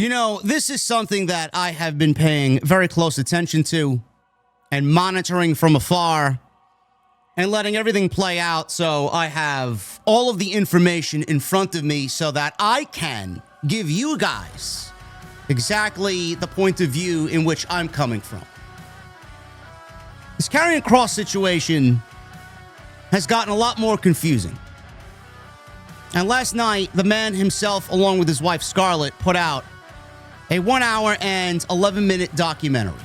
You know, this is something that I have been paying very close attention to and monitoring from afar and letting everything play out so I have all of the information in front of me so that I can give you guys exactly the point of view in which I'm coming from. This Karrion Kross situation has gotten a lot more confusing. And last night, the man himself, along with his wife Scarlett, put out a 1 hour and 11-minute documentary.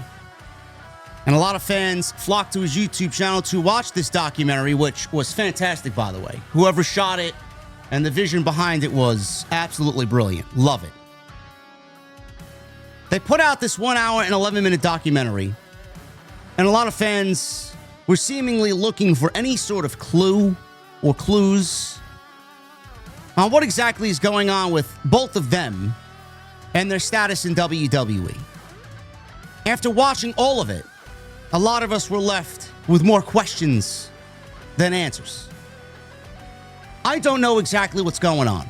And a lot of fans flocked to his YouTube channel to watch this documentary, which was fantastic, by the way. Whoever shot it and the vision behind it was absolutely brilliant. Love it. They put out this 1 hour and 11-minute documentary, and a lot of fans were seemingly looking for any sort of clue or clues on what exactly is going on with both of them and their status in WWE. After watching all of it, a lot of us were left with more questions than answers. I don't know exactly what's going on,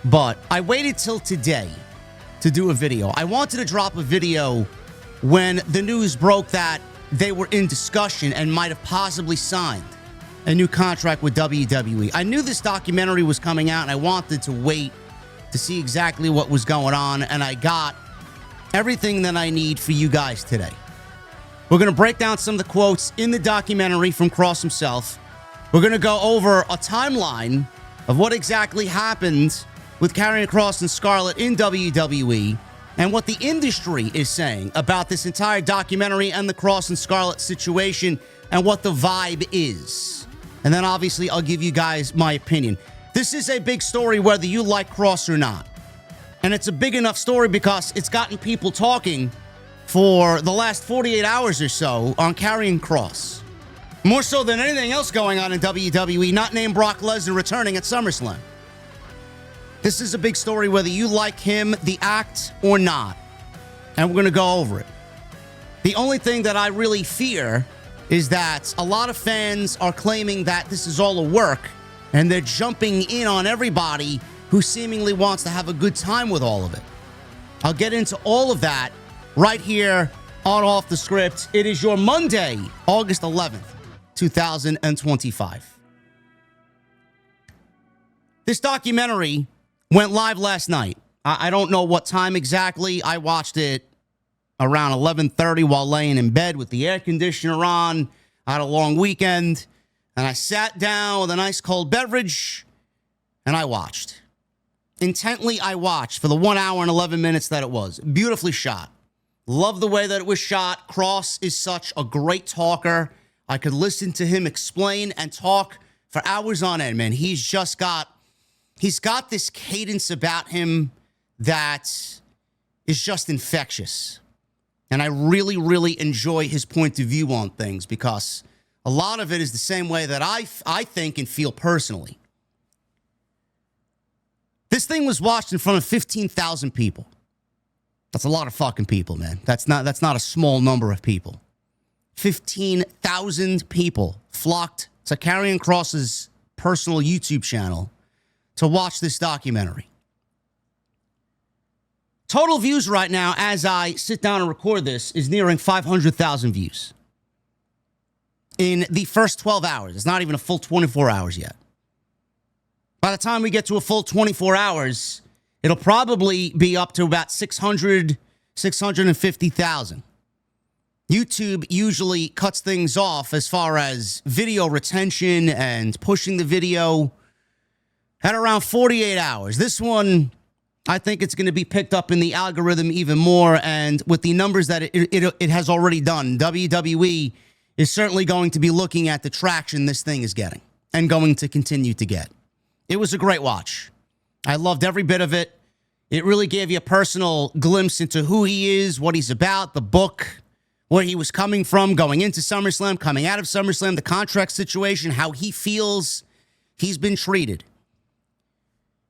but I waited till today to do a video. I wanted to drop a video when the news broke that they were in discussion and might have possibly signed a new contract with WWE. I knew this documentary was coming out, and I wanted to wait to see exactly what was going on, and I got everything that I need for you guys today. We're going to break down some of the quotes in the documentary from Kross himself. We're going to go over a timeline of what exactly happened with Karrion Kross and Scarlett in WWE and what the industry is saying about this entire documentary and the Kross and Scarlett situation and what the vibe is. And then obviously I'll give you guys my opinion. This is a big story whether you like Kross or not. And it's a big enough story because it's gotten people talking for the last 48 hours or so on Karrion Kross. More so than anything else going on in WWE, not named Brock Lesnar returning at SummerSlam. This is a big story whether you like him, the act, or not. And we're going to go over it. The only thing that I really fear is that a lot of fans are claiming that this is all a work, and they're jumping in on everybody who seemingly wants to have a good time with all of it. I'll get into all of that right here on Off the Script. It is your Monday, August 11th, 2025. This documentary went live last night. I don't know what time exactly. I watched it around 11:30 while laying in bed with the air conditioner on. I had a long weekend, and I sat down with a nice cold beverage, and I watched. Intently, I watched for the 1 hour and 11 minutes that it was. Beautifully shot. Love the way that it was shot. Kross is such a great talker. I could listen to him explain and talk for hours on end, man. He's got this cadence about him that is just infectious. And I really, really enjoy his point of view on things because a lot of it is the same way that I think and feel personally. This thing was watched in front of 15,000 people. That's a lot of fucking people, man. That's not a small number of people. 15,000 people flocked to Karrion Kross's personal YouTube channel to watch this documentary. Total views right now, as I sit down and record this, is nearing 500,000 views. In the first 12 hours. It's not even a full 24 hours yet. By the time we get to a full 24 hours, it'll probably be up to about 600, 650,000. YouTube usually cuts things off as far as video retention and pushing the video at around 48 hours. This one, I think it's going to be picked up in the algorithm even more, and with the numbers that it has already done, WWE is certainly going to be looking at the traction this thing is getting and going to continue to get. It was a great watch. I loved every bit of it. It really gave you a personal glimpse into who he is, what he's about, the book, where he was coming from, going into SummerSlam, coming out of SummerSlam, the contract situation, how he feels he's been treated.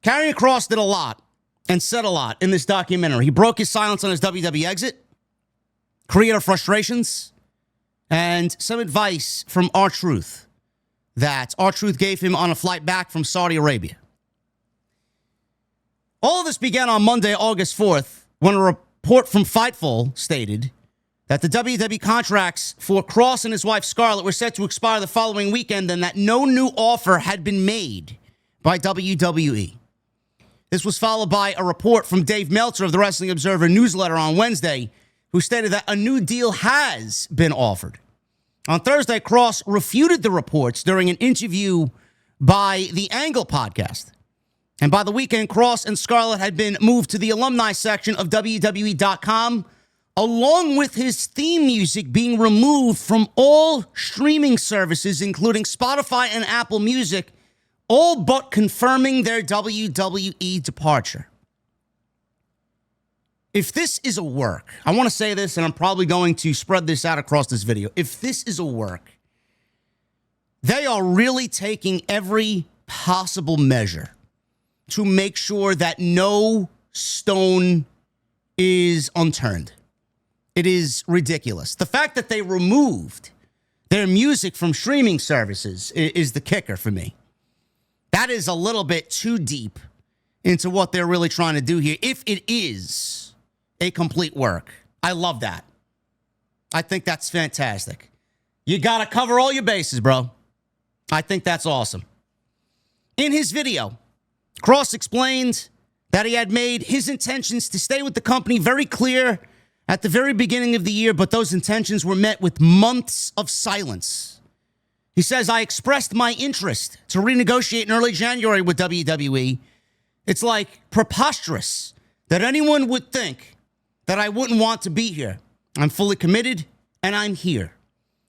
Karrion Kross did a lot and said a lot in this documentary. He broke his silence on his WWE exit, creator frustrations, and some advice from R-Truth that R-Truth gave him on a flight back from Saudi Arabia. All of this began on Monday, August 4th, when a report from Fightful stated that the WWE contracts for Kross and his wife Scarlett were set to expire the following weekend and that no new offer had been made by WWE. This was followed by a report from Dave Meltzer of the Wrestling Observer newsletter on Wednesday, who stated that a new deal has been offered. On Thursday, Kross refuted the reports during an interview by the Angle podcast. And by the weekend, Kross and Scarlett had been moved to the alumni section of WWE.com, along with his theme music being removed from all streaming services, including Spotify and Apple Music, all but confirming their WWE departure. If this is a work, I want to say this, and I'm probably going to spread this out across this video. If this is a work, they are really taking every possible measure to make sure that no stone is unturned. It is ridiculous. The fact that they removed their music from streaming services is the kicker for me. That is a little bit too deep into what they're really trying to do here. If it is a complete work, I love that. I think that's fantastic. You got to cover all your bases, bro. I think that's awesome. In his video, Kross explained that he had made his intentions to stay with the company very clear at the very beginning of the year, but those intentions were met with months of silence. He says, I expressed my interest to renegotiate in early January with WWE. It's like preposterous that anyone would think that I wouldn't want to be here. I'm fully committed, and I'm here.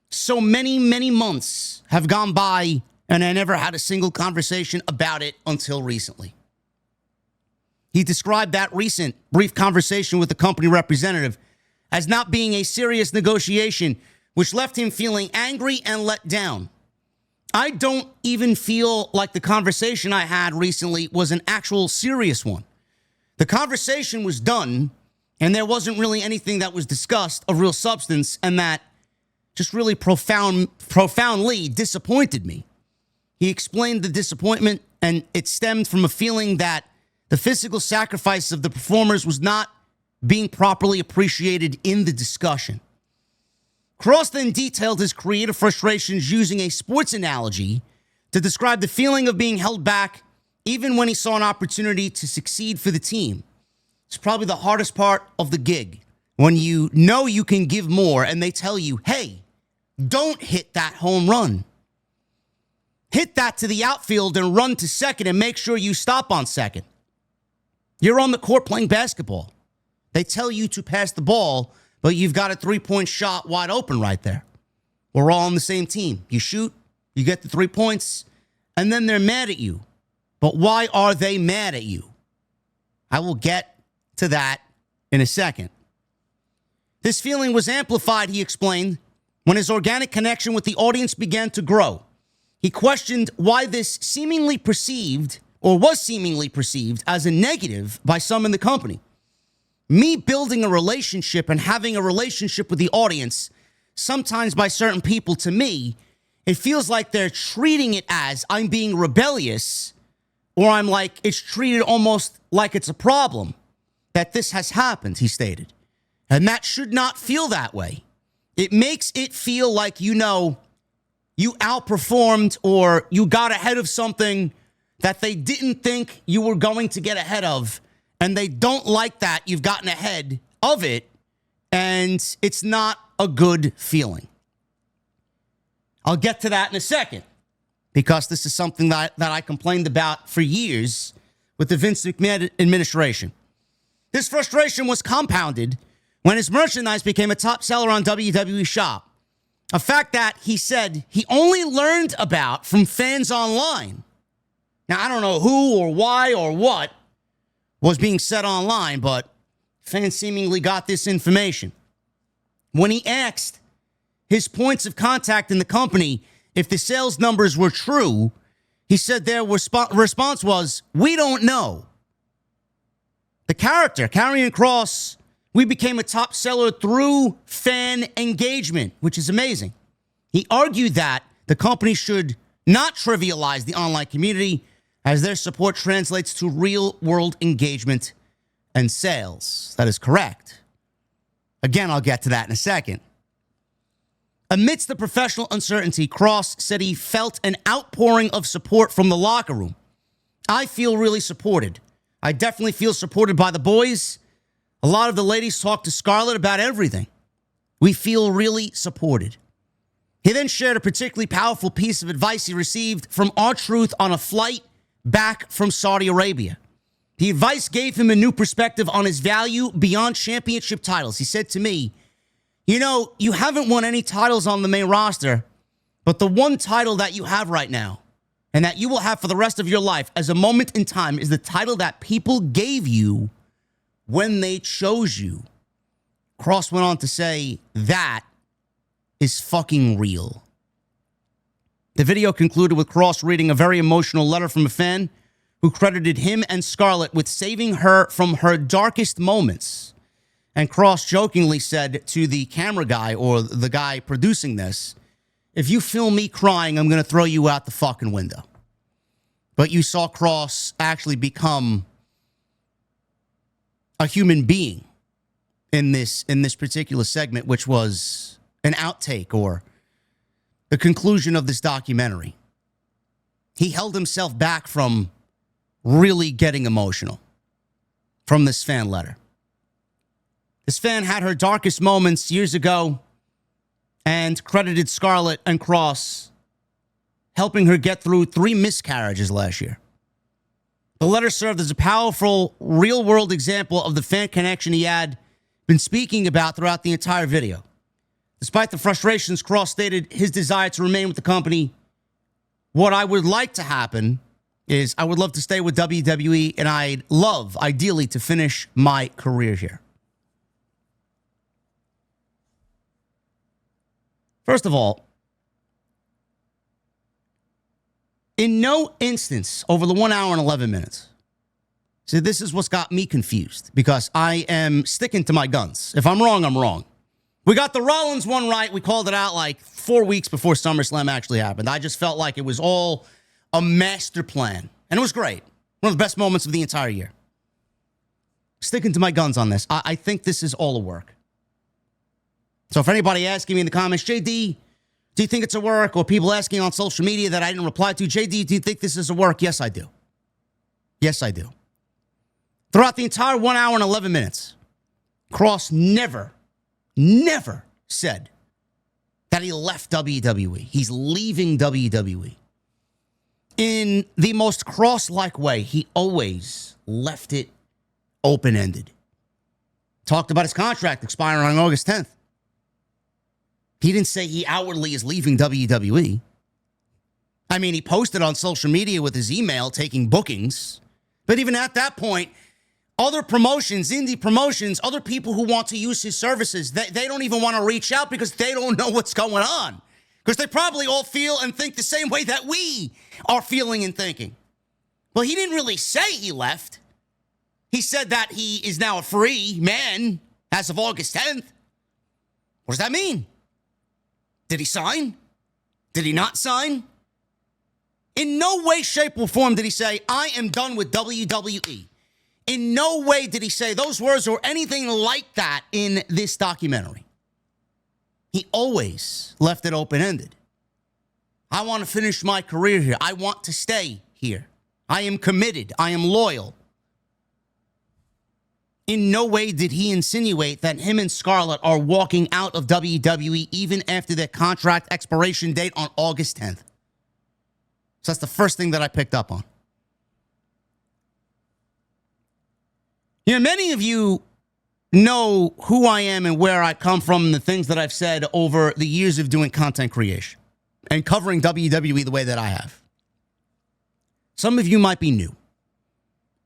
So many, many months have gone by, and I never had a single conversation about it until recently. He described that recent brief conversation with the company representative as not being a serious negotiation, which left him feeling angry and let down. I don't even feel like the conversation I had recently was an actual serious one. The conversation was done, and there wasn't really anything that was discussed of real substance, and that just really profoundly disappointed me. He explained the disappointment, and it stemmed from a feeling that the physical sacrifice of the performers was not being properly appreciated in the discussion. Kross then detailed his creative frustrations using a sports analogy to describe the feeling of being held back even when he saw an opportunity to succeed for the team. It's probably the hardest part of the gig, when you know you can give more and they tell you, hey, don't hit that home run. Hit that to the outfield and run to second and make sure you stop on second. You're on the court playing basketball. They tell you to pass the ball, but you've got a three-point shot wide open right there. We're all on the same team. You shoot, you get the 3 points, and then they're mad at you. But why are they mad at you? I will get to that in a second. This feeling was amplified, he explained, when his organic connection with the audience began to grow. He questioned why this was seemingly perceived as a negative by some in the company. Me building a relationship and having a relationship with the audience, sometimes by certain people, to me, it feels like they're treating it as I'm being rebellious, or I'm like, it's treated almost like it's a problem that this has happened, he stated. And that should not feel that way. It makes it feel like, you know, you outperformed or you got ahead of something that they didn't think you were going to get ahead of. And they don't like that you've gotten ahead of it. And it's not a good feeling. I'll get to that in a second, because this is something that I complained about for years with the Vince McMahon administration. This frustration was compounded when his merchandise became a top seller on WWE Shop. A fact that he said he only learned about from fans online. Now, I don't know who or why or what was being said online, but fans seemingly got this information. When he asked his points of contact in the company if the sales numbers were true, he said their response was, we don't know. The character, Karrion Kross, we became a top seller through fan engagement, which is amazing. He argued that the company should not trivialize the online community, as their support translates to real-world engagement and sales. That is correct. Again, I'll get to that in a second. Amidst the professional uncertainty, Kross said he felt an outpouring of support from the locker room. I feel really supported. I definitely feel supported by the boys. A lot of the ladies talk to Scarlett about everything. We feel really supported. He then shared a particularly powerful piece of advice he received from R-Truth on a flight back from Saudi Arabia. The advice gave him a new perspective on his value beyond championship titles. He said to me, you know, you haven't won any titles on the main roster, but the one title that you have right now and that you will have for the rest of your life as a moment in time is the title that people gave you when they chose you. Kross went on to say, that is fucking real. The video concluded with Kross reading a very emotional letter from a fan who credited him and Scarlett with saving her from her darkest moments. And Kross jokingly said to the camera guy or the guy producing this, if you film me crying, I'm going to throw you out the fucking window. But you saw Kross actually become a human being in this particular segment, which was an outtake or the conclusion of this documentary. He held himself back from really getting emotional from this fan letter. This fan had her darkest moments years ago and credited Scarlett and Kross helping her get through 3 miscarriages last year. The letter served as a powerful, real-world example of the fan connection he had been speaking about throughout the entire video. Despite the frustrations, Kross stated his desire to remain with the company. What I would like to happen is I would love to stay with WWE, and I'd love, ideally, to finish my career here. First of all, in no instance over the 1 hour and 11 minutes, see, this is what's got me confused because I am sticking to my guns. If I'm wrong, I'm wrong. We got the Rollins one right. We called it out like 4 weeks before SummerSlam actually happened. I just felt like it was all a master plan, and it was great. One of the best moments of the entire year. Sticking to my guns on this. I think this is all a work. So if anybody asking me in the comments, JD, do you think it's a work? Or people asking on social media that I didn't reply to, JD, do you think this is a work? Yes, I do. Yes, I do. Throughout the entire 1 hour and 11 minutes, Kross never said that he left WWE. He's leaving WWE. In the most Kross-like way, he always left it open-ended. Talked about his contract expiring on August 10th. He didn't say he outwardly is leaving WWE. I mean, he posted on social media with his email taking bookings. But even at that point, other promotions, indie promotions, other people who want to use his services, they don't even want to reach out because they don't know what's going on. Because they probably all feel and think the same way that we are feeling and thinking. Well, he didn't really say he left. He said that he is now a free man as of August 10th. What does that mean? Did he sign? Did he not sign? In no way, shape, or form did he say, I am done with WWE. In no way did he say those words or anything like that in this documentary. He always left it open-ended. I want to finish my career here. I want to stay here. I am committed. I am loyal. In no way did he insinuate that him and Scarlett are walking out of WWE even after their contract expiration date on August 10th. So that's the first thing that I picked up on. You know, many of you know who I am and where I come from and the things that I've said over the years of doing content creation and covering WWE the way that I have. Some of you might be new,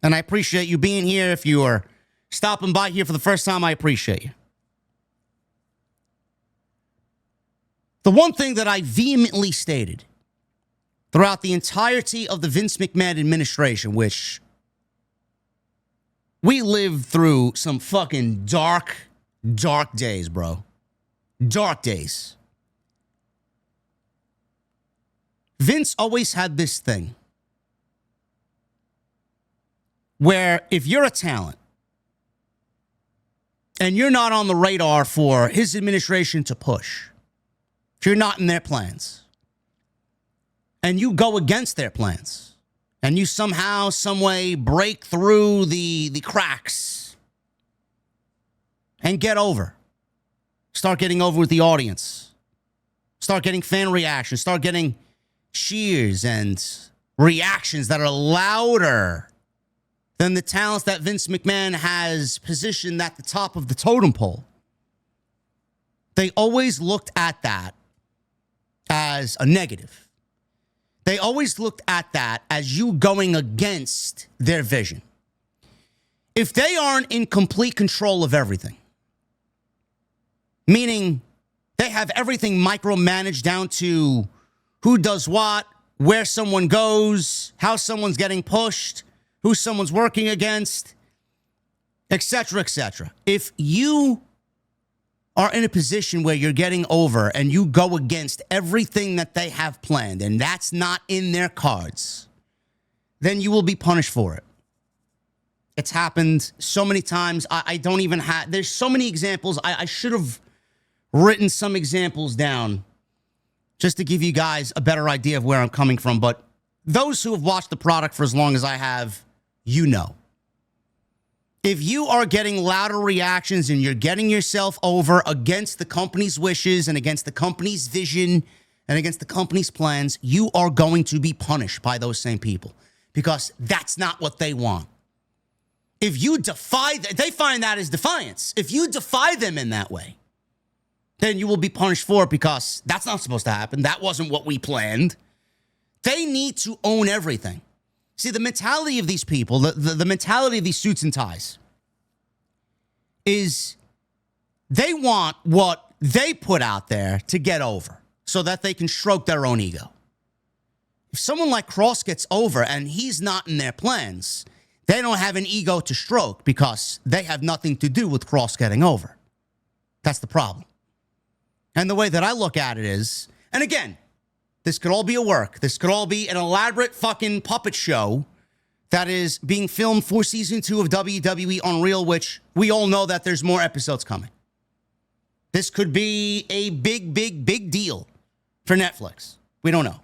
and I appreciate you being here. If you are stopping by here for the first time, I appreciate you. The one thing that I vehemently stated throughout the entirety of the Vince McMahon administration, which we lived through some fucking dark days, bro. Dark days. Vince always had this thing where if you're a talent and you're not on the radar for his administration to push, if you're not in their plans, and you go against their plans, and you somehow, some way break through the cracks and get over, start getting over with the audience, start getting fan reactions, start getting cheers and reactions that are louder than the talents that Vince McMahon has positioned at the top of the totem pole. They always looked at that as a negative. They always looked at that as you going against their vision. If they aren't in complete control of everything, meaning they have everything micromanaged down to who does what, where someone goes, how someone's getting pushed, who someone's working against, etc., etc. If you are in a position where you're getting over and you go against everything that they have planned and that's not in their cards, then you will be punished for it. It's happened so many times. I don't even have, there's so many examples. I should have written some examples down just to give you guys a better idea of where I'm coming from. But those who have watched the product for as long as I have, you know. If you are getting louder reactions and you're getting yourself over against the company's wishes and against the company's vision and against the company's plans, you are going to be punished by those same people because that's not what they want. If you defy, they find that as defiance. If you defy them in that way, then you will be punished for it because that's not supposed to happen. That wasn't what we planned. They need to own everything. See, the mentality of these people, the mentality of these suits and ties is they want what they put out there to get over so that they can stroke their own ego. If someone like Kross gets over and he's not in their plans, they don't have an ego to stroke because they have nothing to do with Kross getting over. That's the problem. And the way that I look at it is, and again, this could all be a work. This could all be an elaborate fucking puppet show that is being filmed for season 2 of WWE Unreal, which we all know that there's more episodes coming. This could be a big, big, big deal for Netflix. We don't know.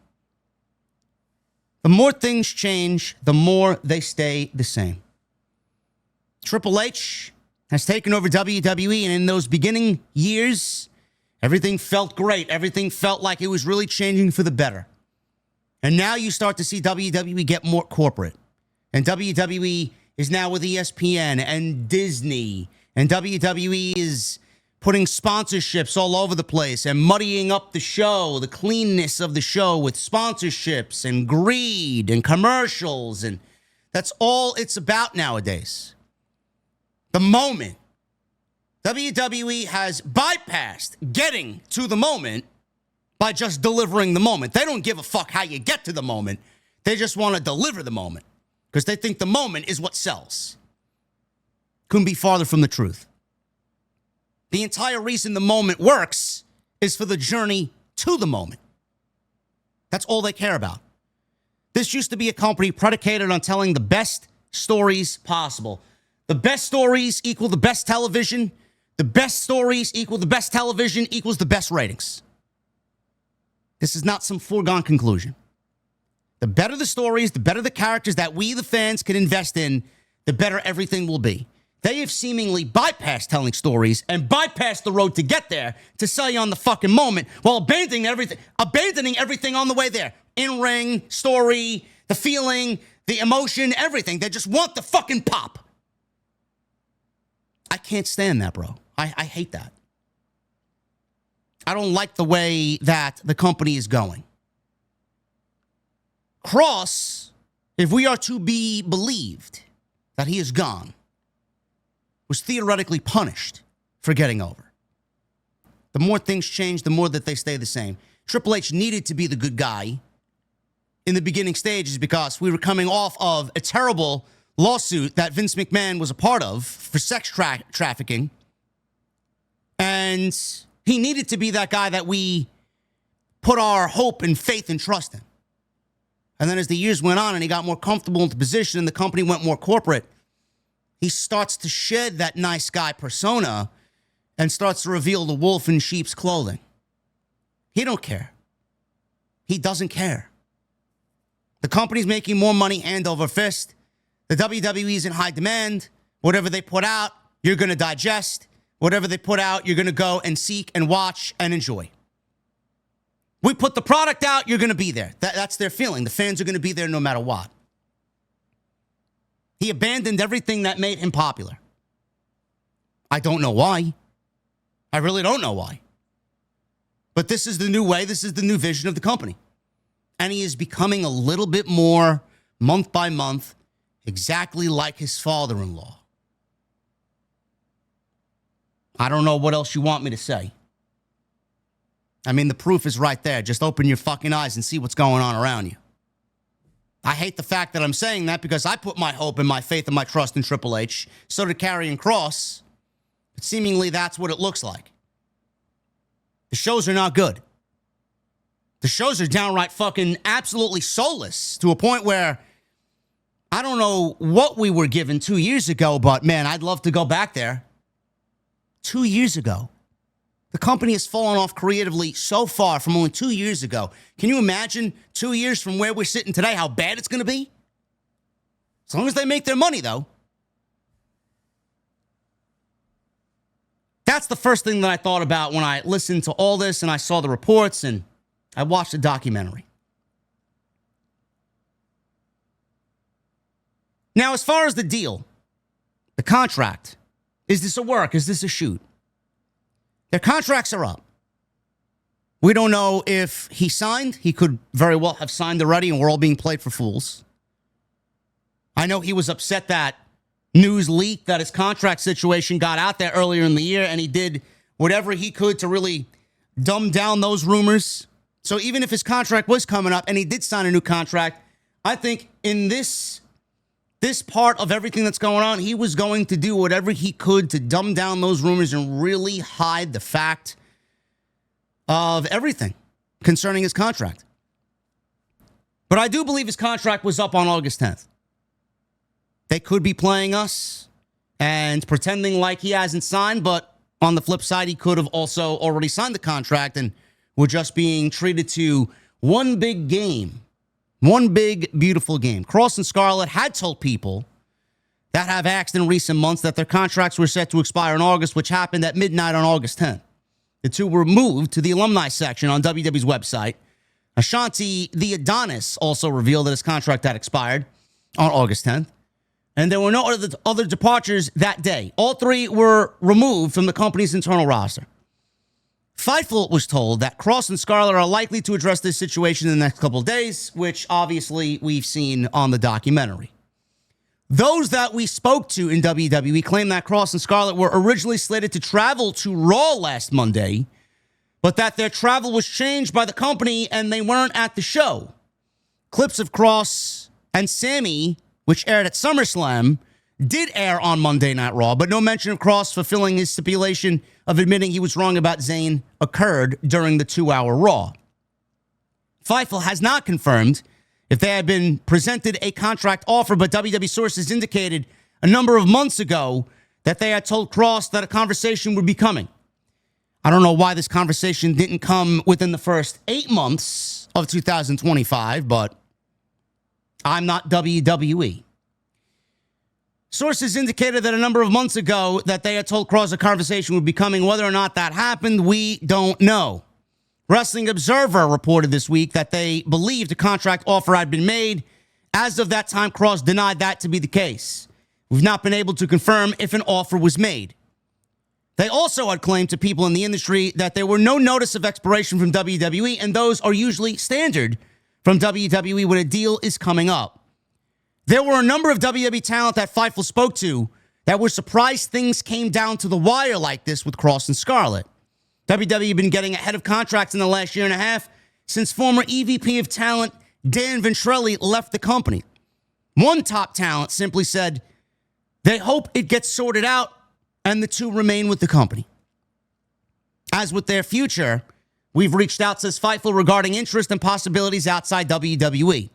The more things change, the more they stay the same. Triple H has taken over WWE, and in those beginning years, everything felt great. Everything felt like it was really changing for the better. And now you start to see WWE get more corporate. And WWE is now with ESPN and Disney. And WWE is putting sponsorships all over the place and muddying up the show, the cleanness of the show with sponsorships and greed and commercials. And that's all it's about nowadays. The moment. WWE has bypassed getting to the moment by just delivering the moment. They don't give a fuck how you get to the moment. They just want to deliver the moment because they think the moment is what sells. Couldn't be farther from the truth. The entire reason the moment works is for the journey to the moment. That's all they care about. This used to be a company predicated on telling the best stories possible. The best stories equal the best television. The best stories equal the best television equals the best ratings. This is not some foregone conclusion. The better the stories, the better the characters that we, the fans, can invest in, the better everything will be. They have seemingly bypassed telling stories and bypassed the road to get there to sell you on the fucking moment while abandoning everything on the way there. In-ring, story, the feeling, the emotion, everything. They just want the fucking pop. I can't stand that, bro. I hate that. I don't like the way that the company is going. Kross, if we are to be believed that he is gone, was theoretically punished for getting over. The more things change, the more that they stay the same. Triple H needed to be the good guy in the beginning stages because we were coming off of a terrible lawsuit that Vince McMahon was a part of for sex trafficking. And he needed to be that guy that we put our hope and faith and trust in. And then as the years went on and he got more comfortable in the position and the company went more corporate, he starts to shed that nice guy persona and starts to reveal the wolf in sheep's clothing. He don't care. He doesn't care. The company's making more money hand over fist. The WWE's in high demand. Whatever they put out, you're going to digest. Whatever they put out, you're going to go and seek and watch and enjoy. We put the product out, you're going to be there. That's their feeling. The fans are going to be there no matter what. He abandoned everything that made him popular. I don't know why. I really don't know why. But this is the new way. This is the new vision of the company. And he is becoming a little bit more, month by month, exactly like his father-in-law. I don't know what else you want me to say. I mean, the proof is right there. Just open your fucking eyes and see what's going on around you. I hate the fact that I'm saying that because I put my hope and my faith and my trust in Triple H. So did Karrion Kross. But seemingly that's what it looks like. The shows are not good. The shows are downright fucking absolutely soulless to a point where I don't know what we were given 2 years ago, but man, I'd love to go back there. 2 years ago. The company has fallen off creatively so far from only 2 years ago. Can you imagine 2 years from where we're sitting today, how bad it's going to be? As long as they make their money, though. That's the first thing that I thought about when I listened to all this and I saw the reports and I watched the documentary. Now, as far as the deal, the contract, is this a work? Is this a shoot? Their contracts are up. We don't know if he signed. He could very well have signed already, and we're all being played for fools. I know he was upset that news leaked that his contract situation got out there earlier in the year, and he did whatever he could to really dumb down those rumors. So even if his contract was coming up and he did sign a new contract, I think in this part of everything that's going on, he was going to do whatever he could to dumb down those rumors and really hide the fact of everything concerning his contract. But I do believe his contract was up on August 10th. They could be playing us and pretending like he hasn't signed, but on the flip side, he could have also already signed the contract and we're just being treated to one big game. One big, beautiful game. Kross and Scarlett had told people that have asked in recent months that their contracts were set to expire in August, which happened at midnight on August 10th. The two were moved to the alumni section on WWE's website. Ashanti the Adonis also revealed that his contract had expired on August 10th. And there were no other departures that day. All three were removed from the company's internal roster. Fightful was told that Kross and Scarlett are likely to address this situation in the next couple of days, which obviously we've seen on the documentary. Those that we spoke to in WWE claimed that Kross and Scarlett were originally slated to travel to Raw last Monday, but that their travel was changed by the company and they weren't at the show. Clips of Kross and Sammy, which aired at SummerSlam, did air on Monday Night Raw, but no mention of Kross fulfilling his stipulation of admitting he was wrong about Zayn occurred during the 2-hour Raw. Fightful has not confirmed if they had been presented a contract offer, but WWE sources indicated a number of months ago that they had told Kross that a conversation would be coming. I don't know why this conversation didn't come within the first 8 months of 2025, but I'm not WWE. Sources indicated that a number of months ago that they had told Kross a conversation would be coming. Whether or not that happened, we don't know. Wrestling Observer reported this week that they believed a contract offer had been made. As of that time, Kross denied that to be the case. We've not been able to confirm if an offer was made. They also had claimed to people in the industry that there were no notice of expiration from WWE, and those are usually standard from WWE when a deal is coming up. There were a number of WWE talent that Fightful spoke to that were surprised things came down to the wire like this with Kross and Scarlett. WWE had been getting ahead of contracts in the last year and a half since former EVP of talent Dan Ventrelli left the company. One top talent simply said they hope it gets sorted out and the two remain with the company. As with their future, we've reached out, says Fightful, regarding interest and possibilities outside WWE.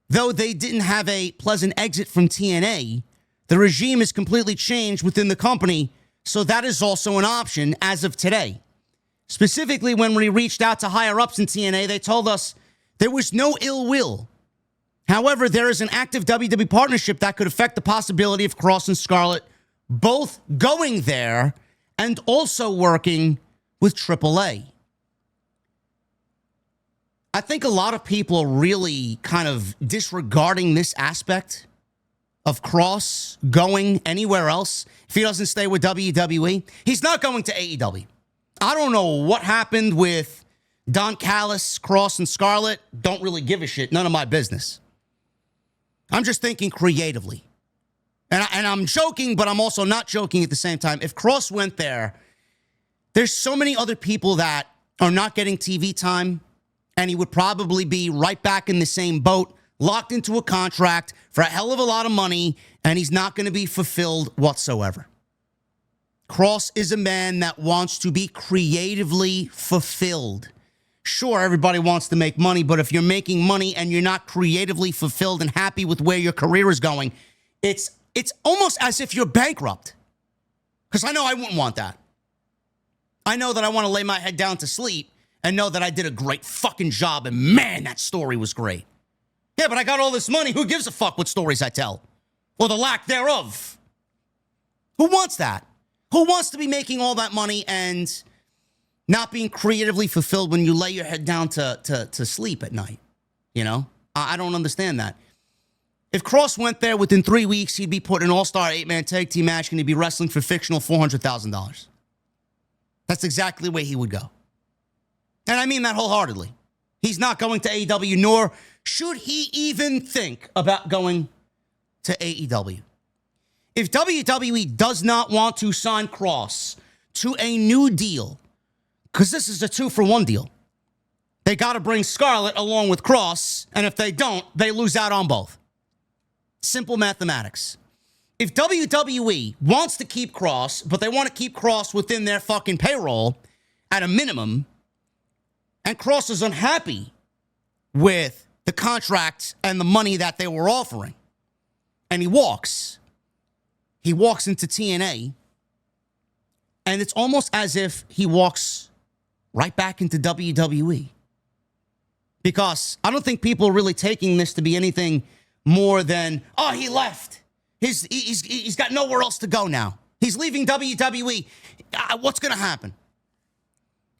Though they didn't have a pleasant exit from TNA, the regime has completely changed within the company So that is also an option as of today. Specifically, when we reached out to higher-ups in TNA, they told us there was no ill will. However, there is an active WWE partnership that could affect the possibility of Kross and Scarlett both going there and also working with AAA. I think a lot of people are really kind of disregarding this aspect of Kross going anywhere else if he doesn't stay with WWE. He's not going to AEW. I don't know what happened with Don Callis, Kross, and Scarlett. Don't really give a shit. None of my business. I'm just thinking creatively. And I'm joking, but I'm also not joking at the same time. If Kross went there, there's so many other people that are not getting TV time, and he would probably be right back in the same boat, locked into a contract for a hell of a lot of money, and he's not going to be fulfilled whatsoever. Kross is a man that wants to be creatively fulfilled. Sure, everybody wants to make money, but if you're making money and you're not creatively fulfilled and happy with where your career is going, it's almost as if you're bankrupt. Because I know I wouldn't want that. I know that I want to lay my head down to sleep and know that I did a great fucking job, and man, that story was great. Yeah, but I got all this money. Who gives a fuck what stories I tell? Or the lack thereof? Who wants that? Who wants to be making all that money and not being creatively fulfilled when you lay your head down to sleep at night? You know? I don't understand that. If Kross went there within 3 weeks, he'd be put in an all-star 8-man tag team match and he'd be wrestling for fictional $400,000. That's exactly the way he would go. And I mean that wholeheartedly. He's not going to AEW, nor should he even think about going to AEW. If WWE does not want to sign Kross to a new deal, because this is a 2-for-1 deal, they got to bring Scarlett along with Kross, and if they don't, they lose out on both. Simple mathematics. If WWE wants to keep Kross, but they want to keep Kross within their fucking payroll at a minimum, and Kross is unhappy with the contract and the money that they were offering, and he walks into TNA, and it's almost as if he walks right back into WWE. Because I don't think people are really taking this to be anything more than, oh, he left. He's got nowhere else to go now. He's leaving WWE. What's going to happen?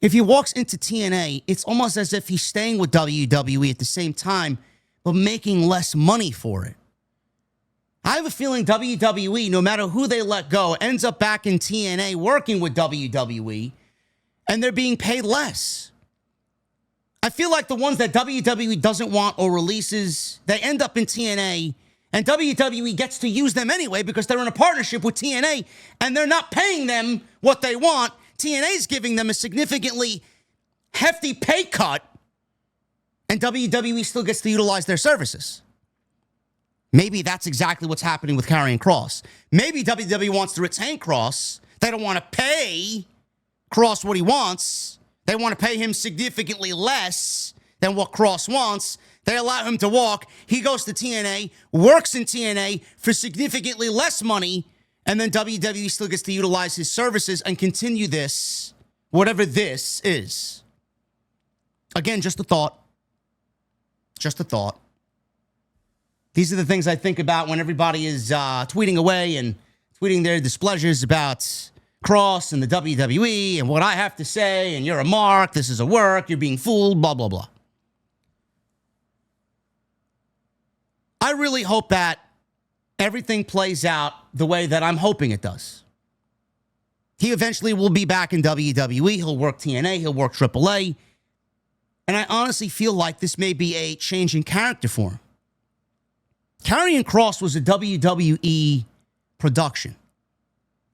If he walks into TNA, it's almost as if he's staying with WWE at the same time, but making less money for it. I have a feeling WWE, no matter who they let go, ends up back in TNA working with WWE, and they're being paid less. I feel like the ones that WWE doesn't want or releases, they end up in TNA, and WWE gets to use them anyway because they're in a partnership with TNA, and they're not paying them what they want. TNA's giving them a significantly hefty pay cut, and WWE still gets to utilize their services. Maybe that's exactly what's happening with Karrion Kross. Maybe WWE wants to retain Kross. They don't want to pay Kross what he wants. They want to pay him significantly less than what Kross wants. They allow him to walk. He goes to TNA, works in TNA for significantly less money, and then WWE still gets to utilize his services and continue this, whatever this is. Again, just a thought. Just a thought. These are the things I think about when everybody is tweeting away and tweeting their displeasures about Kross and the WWE and what I have to say, and you're a mark, this is a work, you're being fooled, blah, blah, blah. I really hope that everything plays out the way that I'm hoping it does. He eventually will be back in WWE. He'll work TNA. He'll work AAA. And I honestly feel like this may be a change in character for him. Karrion Kross was a WWE production.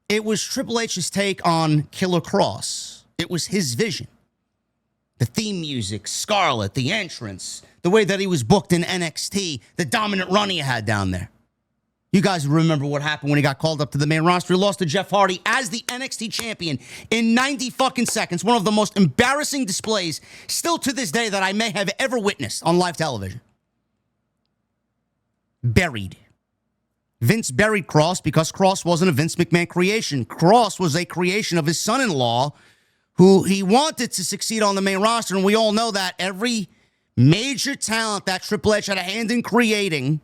It was Triple H's take on Killer Kross. It was his vision. The theme music, Scarlett, the entrance, the way that he was booked in NXT, the dominant run he had down there. You guys remember what happened when he got called up to the main roster. He lost to Jeff Hardy as the NXT champion in 90 fucking seconds. One of the most embarrassing displays still to this day that I may have ever witnessed on live television. Buried. Vince buried Kross because Kross wasn't a Vince McMahon creation. Kross was a creation of his son-in-law who he wanted to succeed on the main roster. And we all know that every major talent that Triple H had a hand in creating,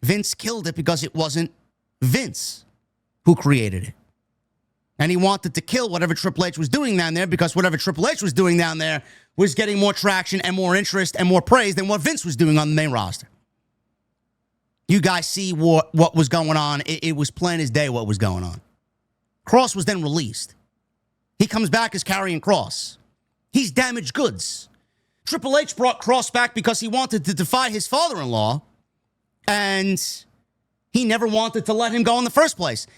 Vince killed it because it wasn't Vince who created it. And he wanted to kill whatever Triple H was doing down there because whatever Triple H was doing down there was getting more traction and more interest and more praise than what Vince was doing on the main roster. You guys see what was going on. It was plain as day what was going on. Kross was then released. He comes back as Karrion Kross. He's damaged goods. Triple H brought Kross back because he wanted to defy his father-in-law, and he never wanted to let him go in the first place.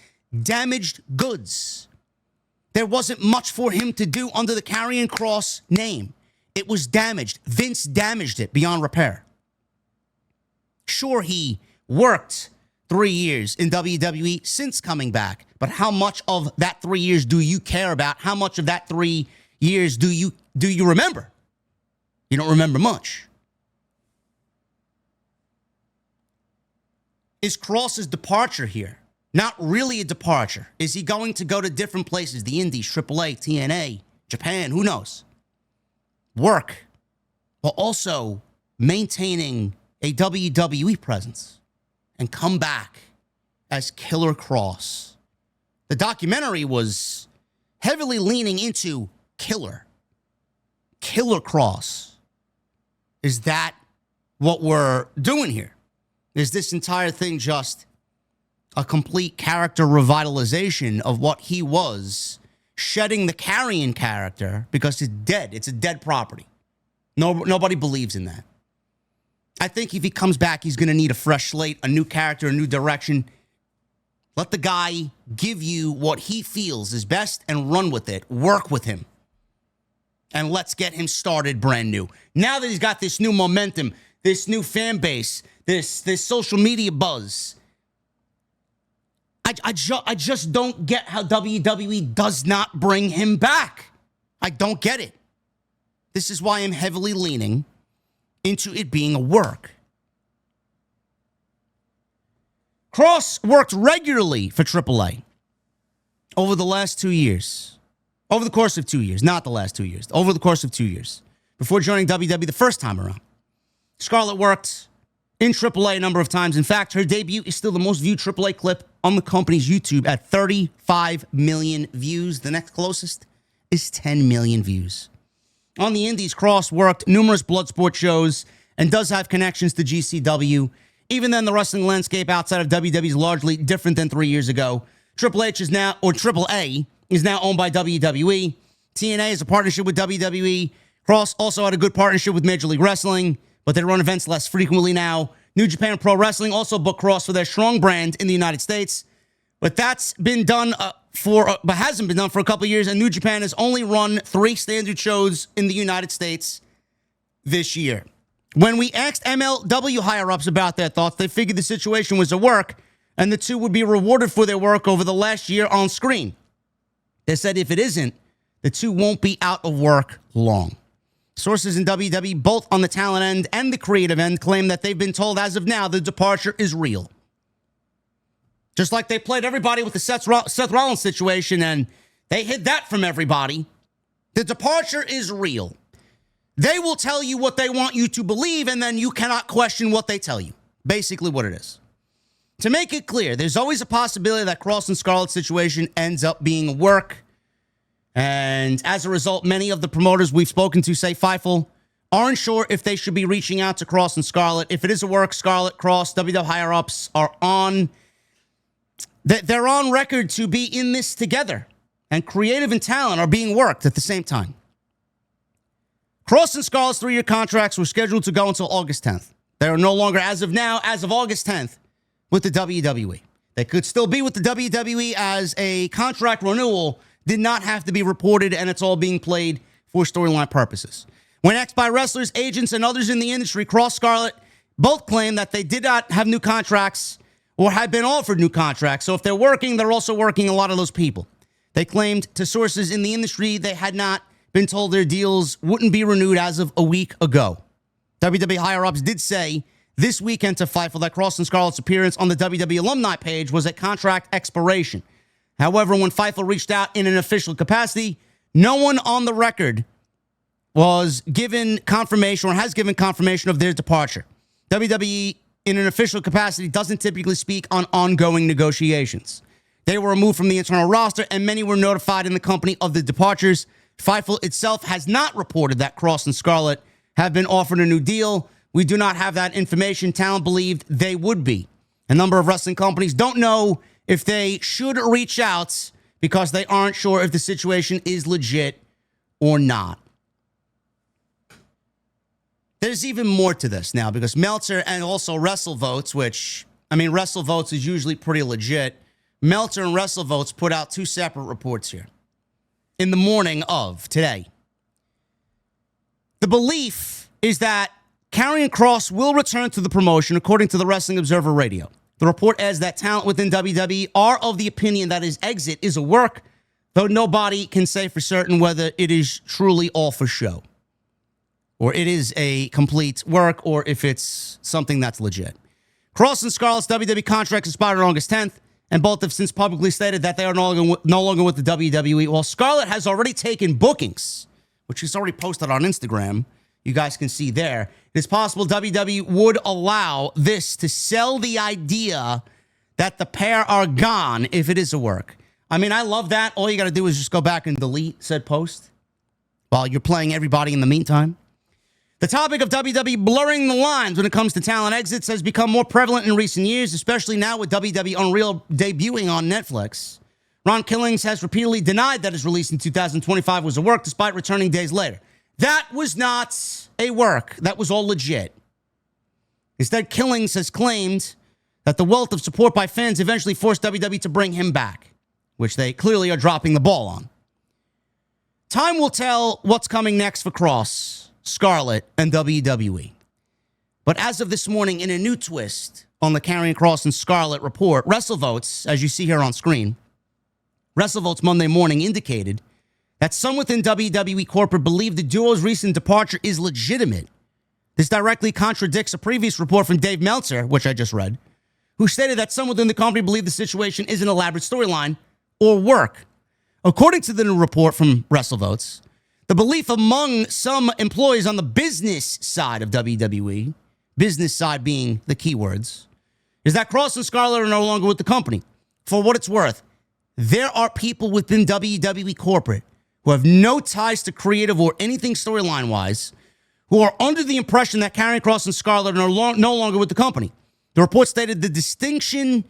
Damaged goods. There wasn't much for him to do under the Karrion Kross name. It was damaged. Vince damaged it beyond repair. Sure, he worked 3 years in WWE since coming back, but how much of that 3 years do you care about? How much of that 3 years do you remember? You don't remember much. Is Kross's departure here not really a departure? Is he going to go to different places? The Indies, AAA, TNA, Japan, who knows? Work, while also maintaining a WWE presence and come back as Killer Kross. The documentary was heavily leaning into Killer Kross. Is that what we're doing here? Is this entire thing just a complete character revitalization of what he was, shedding the Karrion character because it's dead? It's a dead property. Nobody believes in that. I think if he comes back, he's going to need a fresh slate, a new character, a new direction. Let the guy give you what he feels is best and run with it. Work with him. And let's get him started brand new. Now that he's got this new momentum, this new fan base, this social media buzz, I just don't get how WWE does not bring him back. I don't get it. This is why I'm heavily leaning into it being a work. Kross worked regularly for AAA over the last 2 years. Over the course of 2 years, not the last 2 years. Over the course of 2 years. Before joining WWE the first time around. Scarlett worked in AAA a number of times. In fact, her debut is still the most viewed AAA clip on the company's YouTube at 35 million views. The next closest is 10 million views. On the Indies, Kross worked numerous Bloodsport shows and does have connections to GCW. Even then, the wrestling landscape outside of WWE is largely different than 3 years ago. AAA is now owned by WWE. TNA is a partnership with WWE. Kross also had a good partnership with Major League Wrestling, but they run events less frequently now. New Japan Pro Wrestling also booked Kross for their Strong brand in the United States, but that's been done but hasn't been done for a couple of years, and New Japan has only run 3 standard shows in the United States this year. When we asked MLW higher-ups about their thoughts, they figured the situation was a work, and the two would be rewarded for their work over the last year on screen. They said if it isn't, the two won't be out of work long. Sources in WWE, both on the talent end and the creative end, claim that they've been told as of now the departure is real. Just like they played everybody with the Seth Rollins situation, and they hid that from everybody. The departure is real. They will tell you what they want you to believe, and then you cannot question what they tell you. Basically what it is. To make it clear, there's always a possibility that Kross and Scarlett's situation ends up being work. And as a result, many of the promoters we've spoken to say Fightful aren't sure if they should be reaching out to Kross and Scarlett. If it is a work, Scarlett, Kross, WWE higher-ups are on... They're on record to be in this together. And creative and talent are being worked at the same time. Kross and Scarlett's 3-year contracts were scheduled to go until August 10th. They are no longer, as of now, as of August 10th, with the WWE. They could still be with the WWE as a contract renewal did not have to be reported, and it's all being played for storyline purposes. When asked by wrestlers, agents, and others in the industry, Kross, Scarlett both claim that they did not have new contracts or had been offered new contracts. So if they're working, they're also working a lot of those people. They claimed to sources in the industry they had not been told their deals wouldn't be renewed as of a week ago. WWE higher-ups did say this weekend to Fightful that Kross and Scarlett's appearance on the WWE alumni page was at contract expiration. However, when Fightful reached out in an official capacity, no one on the record was given confirmation or has given confirmation of their departure. WWE, in an official capacity, doesn't typically speak on ongoing negotiations. They were removed from the internal roster, and many were notified in the company of the departures. Fightful itself has not reported that Kross and Scarlett have been offered a new deal. We do not have that information. Talent believed they would be. A number of wrestling companies don't know if they should reach out because they aren't sure if the situation is legit or not. There's even more to this now because Meltzer and also WrestleVotes, which, I mean, WrestleVotes is usually pretty legit. Meltzer and WrestleVotes put out two separate reports here in the morning of today. The belief is that Karrion Kross will return to the promotion, according to the Wrestling Observer Radio. The report adds that talent within WWE are of the opinion that his exit is a work, though nobody can say for certain whether it is truly all for show, or it is a complete work, or if it's something that's legit. Kross and Scarlett's WWE contract expired on August 10th, and both have since publicly stated that they are no longer with the WWE. While Scarlett has already taken bookings, which she's already posted on Instagram, you guys can see there. It is possible WWE would allow this to sell the idea that the pair are gone if it is a work. I mean, I love that. All you got to do is just go back and delete said post while you're playing everybody in the meantime. The topic of WWE blurring the lines when it comes to talent exits has become more prevalent in recent years, especially now with WWE Unreal debuting on Netflix. Ron Killings has repeatedly denied that his release in 2025 was a work, despite returning days later. That was not a work. That was all legit. Instead, Killings has claimed that the wealth of support by fans eventually forced WWE to bring him back, which they clearly are dropping the ball on. Time will tell what's coming next for Kross, Scarlett, and WWE. But as of this morning, in a new twist on the Karrion Kross and Scarlett report, WrestleVotes, as you see here on screen, WrestleVotes Monday morning indicated that some within WWE corporate believe the duo's recent departure is legitimate. This directly contradicts a previous report from Dave Meltzer, which I just read, who stated that some within the company believe the situation is an elaborate storyline or work. According to the new report from WrestleVotes, the belief among some employees on the business side of WWE, business side being the keywords, is that Kross and Scarlett are no longer with the company. For what it's worth, there are people within WWE corporate who have no ties to creative or anything storyline-wise, who are under the impression that Karrion Kross and Scarlett are no longer with the company. The report stated the distinction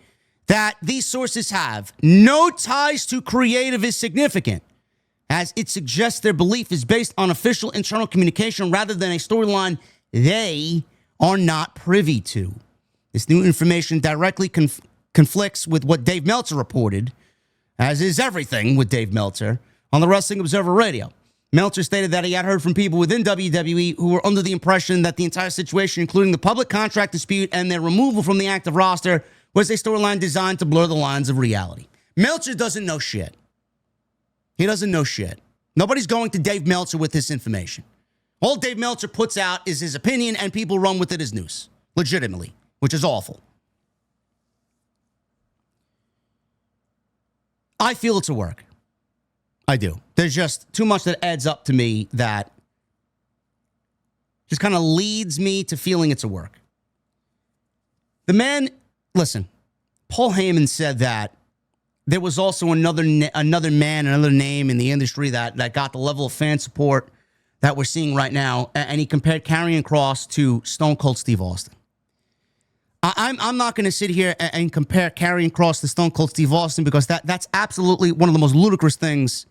that these sources have, no ties to creative, is significant, as it suggests their belief is based on official internal communication rather than a storyline they are not privy to. This new information directly conflicts with what Dave Meltzer reported, as is everything with Dave Meltzer, on the Wrestling Observer Radio. Meltzer stated that he had heard from people within WWE who were under the impression that the entire situation, including the public contract dispute and their removal from the active roster, was a storyline designed to blur the lines of reality. Meltzer doesn't know shit. He doesn't know shit. Nobody's going to Dave Meltzer with this information. All Dave Meltzer puts out is his opinion, and people run with it as news, legitimately, which is awful. I feel it's a work. I do. There's just too much that adds up to me that just kind of leads me to feeling it's a work. The man, listen, Paul Heyman said that there was also another name in the industry that got the level of fan support that we're seeing right now, and he compared Karrion Kross to Stone Cold Steve Austin. I'm not going to sit here and compare Karrion Kross to Stone Cold Steve Austin because that's absolutely one of the most ludicrous things.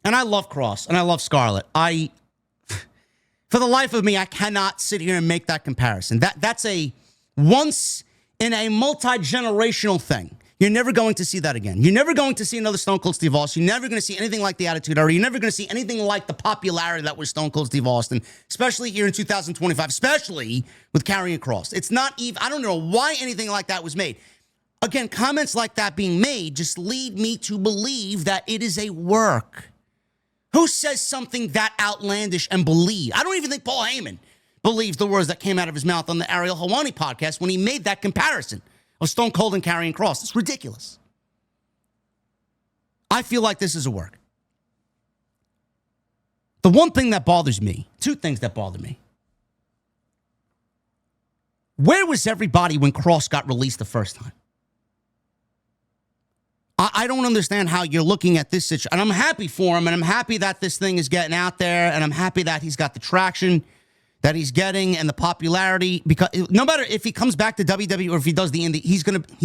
And I love Kross and I love Scarlett. For the life of me, I cannot sit here and make that comparison. That's a once in a multi-generational thing. You're never going to see that again. You're never going to see another Stone Cold Steve Austin. You're never going to see anything like the Attitude Era. You're never going to see anything like the popularity that was Stone Cold Steve Austin, especially here in 2025, especially with Karrion Kross. It's not even, I don't know why anything like that was made. Again, comments like that being made just lead me to believe that it is a work. Who says something that outlandish and believe? I don't even think Paul Heyman. believes the words that came out of his mouth on the Ariel Helwani podcast when he made that comparison of Stone Cold and Karrion Kross. It's ridiculous. I feel like this is a work. The one thing that bothers me, two things that bother me. Where was everybody when Kross got released the first time? I don't understand how you're looking at this situation. And I'm happy for him, and I'm happy that this thing is getting out there, and I'm happy that he's got the traction that he's getting and the popularity, because no matter if he comes back to WWE or if he does the indie, he's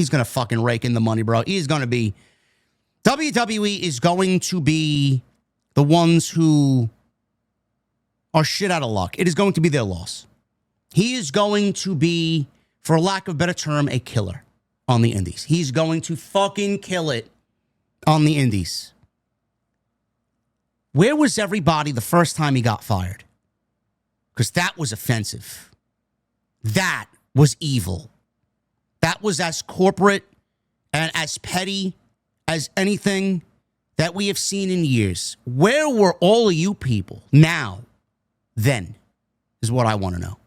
gonna fucking rake in the money, bro. He's gonna be, WWE is going to be the ones who are shit out of luck. It is going to be their loss. He is going to be, for lack of a better term, a killer on the indies. He's going to fucking kill it on the indies. Where was everybody the first time he got fired? Because that was offensive. That was evil. That was as corporate and as petty as anything that we have seen in years. Where were all of you people now, then, is what I want to know.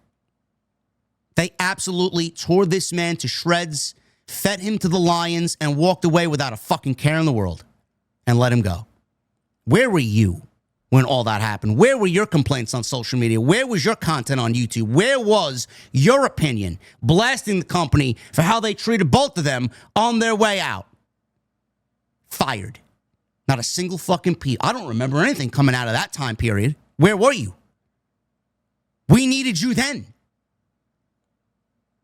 They absolutely tore this man to shreds, fed him to the lions, and walked away without a fucking care in the world and let him go. Where were you when all that happened? Where were your complaints on social media? Where was your content on YouTube? Where was your opinion blasting the company for how they treated both of them on their way out? Fired. Not a single fucking peep. I don't remember anything coming out of that time period. Where were you? We needed you then.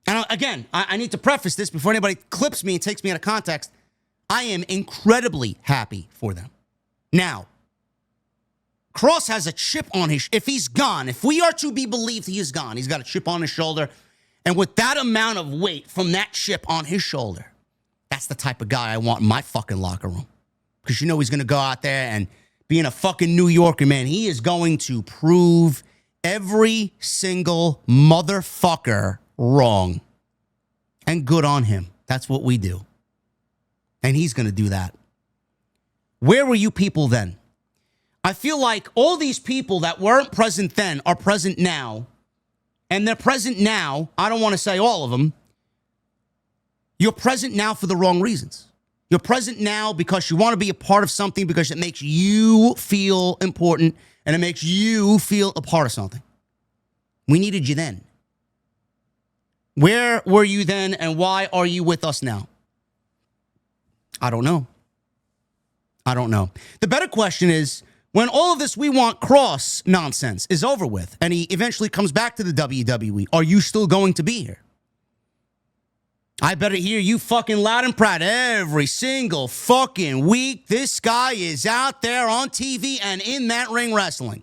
And again, I need to preface this before anybody clips me and takes me out of context. I am incredibly happy for them. Now, Kross has a chip on his, if he's gone, if we are to be believed he is gone, he's got a chip on his shoulder. And with that amount of weight from that chip on his shoulder, that's the type of guy I want in my fucking locker room. Because you know he's going to go out there and being a fucking New Yorker, man, he is going to prove every single motherfucker wrong. And good on him. That's what we do. And he's going to do that. Where were you people then? I feel like all these people that weren't present then are present now. And they're present now. I don't want to say all of them. You're present now for the wrong reasons. You're present now because you want to be a part of something, because it makes you feel important and it makes you feel a part of something. We needed you then. Where were you then, and why are you with us now? I don't know. I don't know. The better question is, when all of this "we want Kross" nonsense is over with, and he eventually comes back to the WWE, are you still going to be here? I better hear you fucking loud and proud every single fucking week. This guy is out there on TV and in that ring wrestling.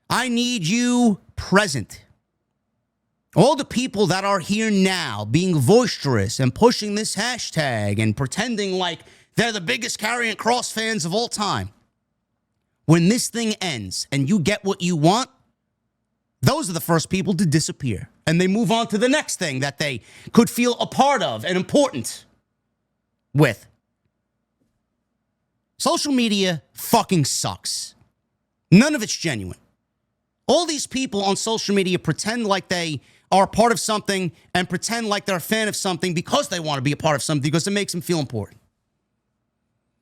I need you present. All the people that are here now being boisterous and pushing this hashtag and pretending like they're the biggest Karrion Kross fans of all time. When this thing ends and you get what you want, those are the first people to disappear. And they move on to the next thing that they could feel a part of and important with. Social media fucking sucks. None of it's genuine. All these people on social media pretend like they are a part of something and pretend like they're a fan of something because they want to be a part of something, because it makes them feel important.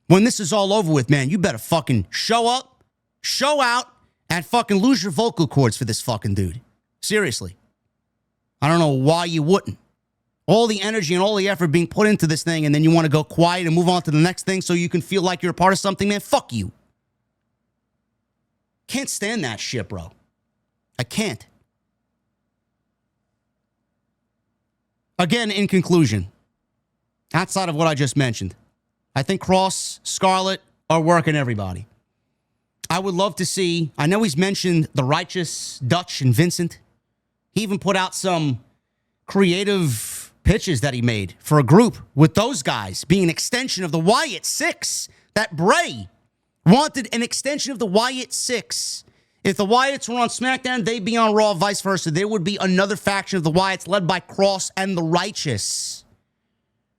When this is all over with, man, you better fucking show up, show out, and fucking lose your vocal cords for this fucking dude. Seriously. I don't know why you wouldn't. All the energy and all the effort being put into this thing, and then you want to go quiet and move on to the next thing so you can feel like you're a part of something, man. Fuck you. Can't stand that shit, bro. I can't. Again, in conclusion, outside of what I just mentioned, I think Kross, Scarlett are working everybody. I would love to see, I know he's mentioned the Righteous, Dutch, and Vincent. He even put out some creative pitches that he made for a group with those guys being an extension of the Wyatt Six. That Bray wanted an extension of the Wyatt Six. If the Wyatts were on SmackDown, they'd be on Raw, vice versa. There would be another faction of the Wyatts led by Kross and the Righteous,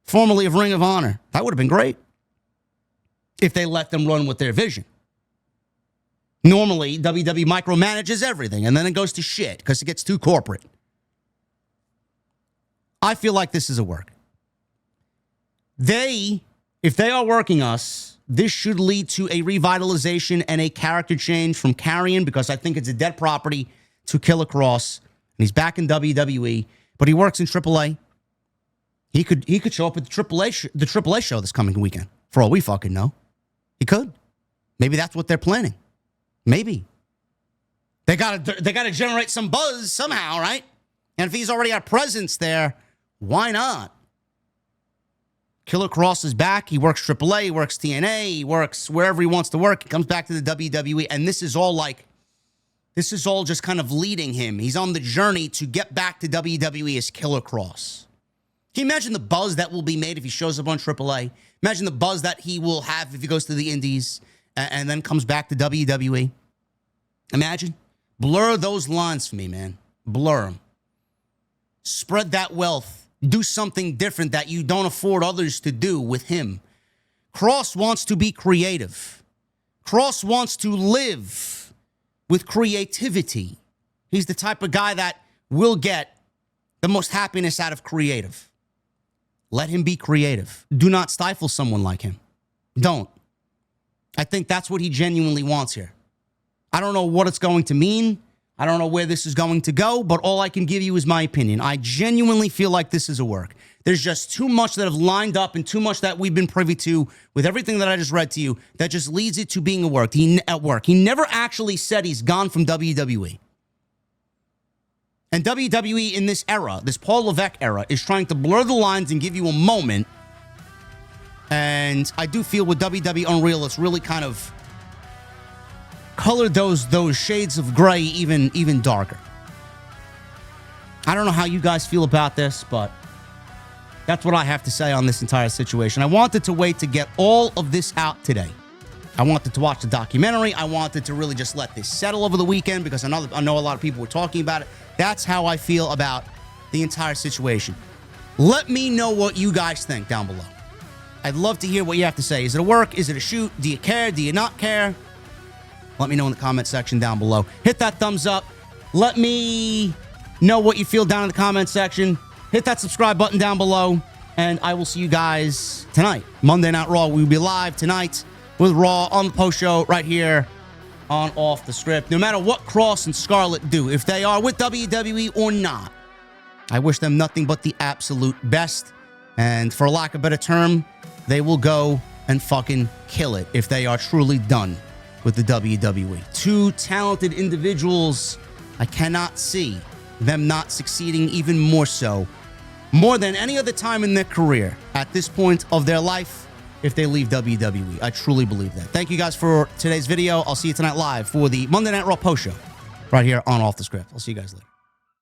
formerly of Ring of Honor. That would have been great if they let them run with their vision. Normally, WWE micromanages everything, and then it goes to shit because it gets too corporate. I feel like this is a work. If they are working us, this should lead to a revitalization and a character change from Karrion, because I think it's a dead property, to Killer Kross. And he's back in WWE, but he works in AAA. He could show up at the AAA show this coming weekend, for all we fucking know. He could. Maybe that's what they're planning. Maybe. They gotta generate some buzz somehow, right? And if he's already got a presence there, why not? Killer Kross is back. He works AAA, he works TNA, he works wherever he wants to work. He comes back to the WWE, and this is all just kind of leading him. He's on the journey to get back to WWE as Killer Kross. Can you imagine the buzz that will be made if he shows up on AAA? Imagine the buzz that he will have if he goes to the Indies and then comes back to WWE. Imagine. Blur those lines for me, man. Blur them. Spread that wealth. Do something different that you don't afford others to do with him. Kross wants to be creative. Kross wants to live with creativity. He's the type of guy that will get the most happiness out of creative. Let him be creative. Do not stifle someone like him. Don't. I think that's what he genuinely wants here. I don't know what it's going to mean. I don't know where this is going to go, but all I can give you is my opinion. I genuinely feel like this is a work. There's just too much that have lined up and too much that we've been privy to with everything that I just read to you that just leads it to being a work. He never actually said he's gone from WWE. And WWE in this era, this Paul Levesque era, is trying to blur the lines and give you a moment. And I do feel with WWE Unreal, it's really kind of colored those shades of gray even darker. I don't know how you guys feel about this, but that's what I have to say on this entire situation. I wanted to wait to get all of this out today. I wanted to watch the documentary. I wanted to really just let this settle over the weekend because I know a lot of people were talking about it. That's how I feel about the entire situation. Let me know what you guys think down below. I'd love to hear what you have to say. Is it a work? Is it a shoot? Do you care? Do you not care? Let me know in the comment section down below. Hit that thumbs up. Let me know what you feel down in the comment section. Hit that subscribe button down below. And I will see you guys tonight. Monday Night Raw. We will be live tonight with Raw on the post show right here on Off the Script. No matter what Kross and Scarlett do, if they are with WWE or not, I wish them nothing but the absolute best. And for lack of a better term, they will go and fucking kill it if they are truly done with the WWE. Two talented individuals. I cannot see them not succeeding even more so, more than any other time in their career at this point of their life if they leave WWE. I truly believe that. Thank you guys for today's video. I'll see you tonight live for the Monday Night Raw post show right here on Off the Script. I'll see you guys later.